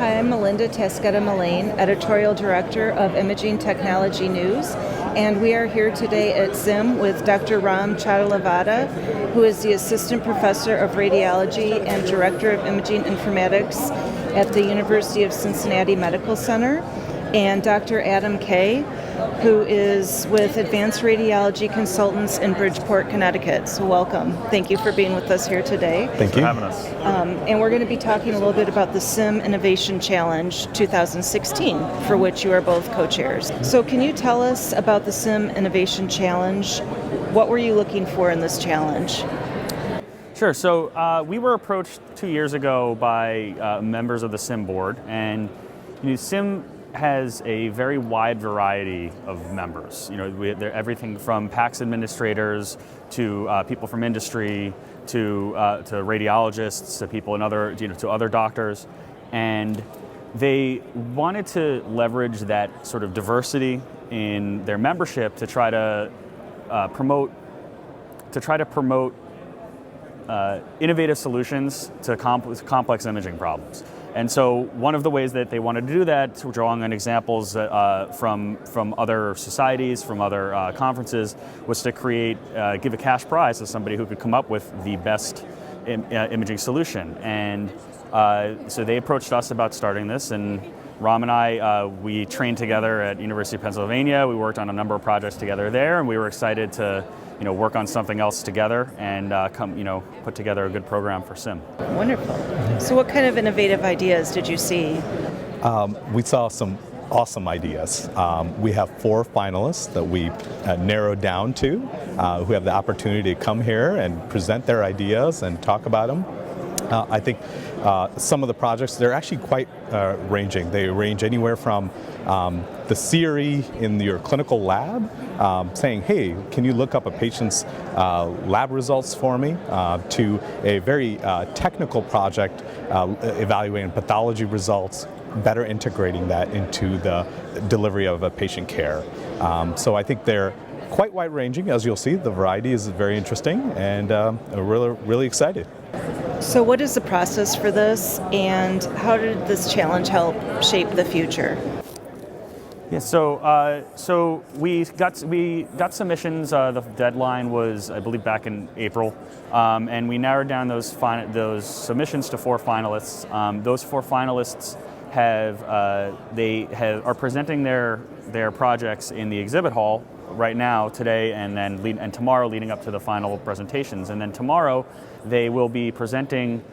Hi, I'm Melinda Tasqueta-Mullane, Editorial Director of Imaging Technology News, and we are here today at SIIM with Dr. Ram Chadalavada, who is the Assistant Professor of Radiology and Director of Imaging Informatics at the University of Cincinnati Medical Center, and Dr. Adam Kaye, who is with Advanced Radiology Consultants in Bridgeport, Connecticut. So welcome. Thank you for being with us here today. Thank you for having us. And we're going to be talking a little bit about the SIIM Innovation Challenge 2016, for which you are both co-chairs. So can you tell us about the SIIM Innovation Challenge? What were you looking for in this challenge? Sure. So we were approached 2 years ago by members of the SIIM board, and SIIM has a very wide variety of members. They're everything from PACS administrators to people from industry to radiologists to people in other to other doctors, and they wanted to leverage that sort of diversity in their membership to try to promote innovative solutions to complex imaging problems. And so one of the ways that they wanted to do that, drawing on examples from other societies, from other conferences, was to give a cash prize to somebody who could come up with the best imaging solution. And so they approached us about starting this, and Ram and I, we trained together at University of Pennsylvania. We worked on a number of projects together there, and we were excited to work on something else together and put together a good program for SIIM. Wonderful. So what kind of innovative ideas did you see? We saw some awesome ideas. We have 4 finalists that we narrowed down to, who have the opportunity to come here and present their ideas and talk about them. I think some of the projects, they're actually quite ranging. They range anywhere from the theory in your clinical lab, saying, hey, can you look up a patient's lab results for me, to a very technical project evaluating pathology results, better integrating that into the delivery of a patient care. So I think they're quite wide-ranging. As you'll see, the variety is very interesting, and we're really excited. So what is the process for this, and how did this challenge help shape the future? Yeah, so we got submissions. The deadline was, I believe, back in April, and we narrowed down those submissions to 4 finalists. Those 4 finalists are presenting their projects in the exhibit hall right now, today, and tomorrow, leading up to the final presentations. And then tomorrow, they will be presenting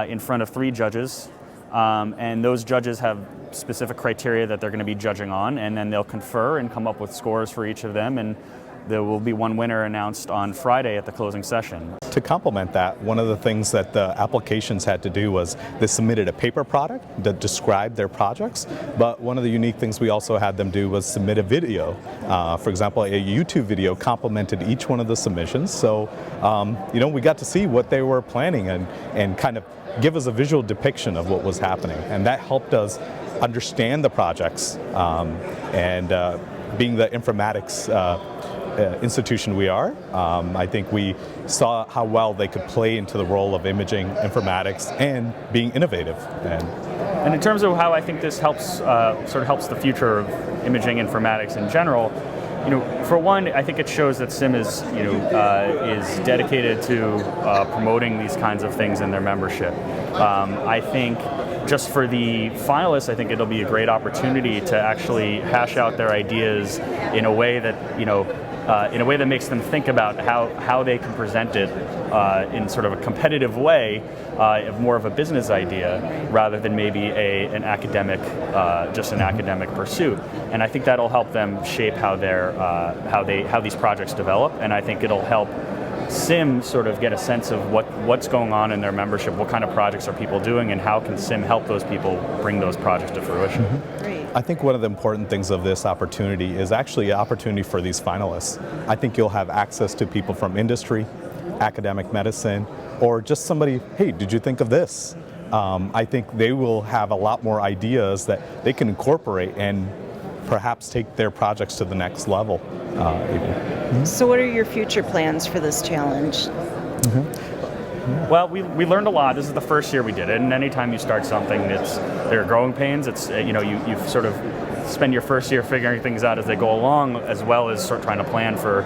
in front of 3 judges, and those judges have specific criteria that they're going to be judging on, and then they'll confer and come up with scores for each of them, and there will be one winner announced on Friday at the closing session. To complement that, one of the things that the applications had to do was they submitted a paper product that described their projects, but one of the unique things we also had them do was submit a video. For example, a YouTube video complemented each one of the submissions, so we got to see what they were planning and kind of give us a visual depiction of what was happening, and that helped us understand the projects, and being the informatics institution we are, I think we saw how well they could play into the role of imaging informatics and being innovative. And in terms of how I think this helps the future of imaging informatics in general, for one, I think it shows that SIIM is dedicated to promoting these kinds of things in their membership. I think just for the finalists, I think it'll be a great opportunity to actually hash out their ideas in a way that makes them think about how they can present it in sort of a competitive way, more of a business idea rather than maybe an academic pursuit. And I think that'll help them shape how these projects develop. And I think it'll help SIIM sort of get a sense of what's going on in their membership, what kind of projects are people doing, and how can SIIM help those people bring those projects to fruition. Mm-hmm. Great. I think one of the important things of this opportunity is actually an opportunity for these finalists. I think you'll have access to people from industry, academic medicine, or just somebody, hey, did you think of this? I think they will have a lot more ideas that they can incorporate and perhaps take their projects to the next level. So what are your future plans for this challenge? Well, we learned a lot. This is the first year we did it, and anytime you start something, there are growing pains. It's you sort of spend your first year figuring things out as they go along, as well as sort of trying to plan for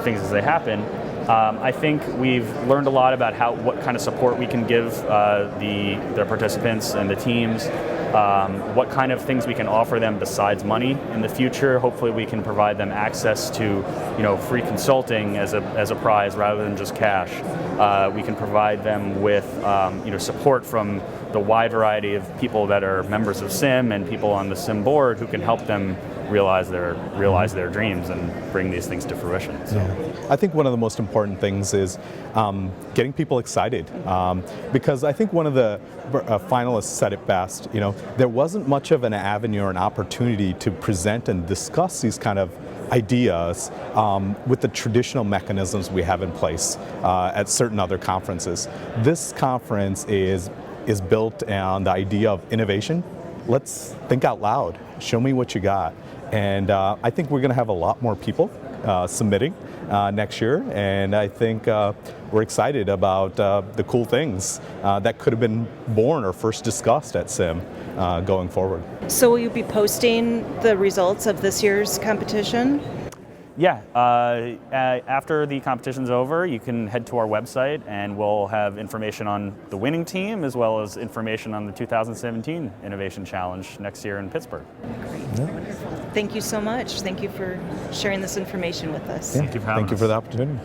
things as they happen. I think we've learned a lot about what kind of support we can give the participants and the teams. What kind of things we can offer them besides money in the future. Hopefully we can provide them access to free consulting as a prize rather than just cash. We can provide them with support from the wide variety of people that are members of SIIM and people on the SIIM board who can help them realize their dreams and bring these things to fruition. So. Yeah. I think one of the most important things is getting people excited, because I think one of the finalists said it best. There wasn't much of an avenue or an opportunity to present and discuss these kind of ideas with the traditional mechanisms we have in place at certain other conferences. This conference is built on the idea of innovation. Let's think out loud. Show me what you got. And I think we're going to have a lot more people submitting next year, and I think we're excited about the cool things that could have been born or first discussed at SIIM going forward. So will you be posting the results of this year's competition? Yeah, after the competition's over, you can head to our website and we'll have information on the winning team as well as information on the 2017 Innovation Challenge next year in Pittsburgh. Great, wonderful. Thank you so much. Thank you for sharing this information with us. Yeah. Thank you for having us. Thank you for the opportunity.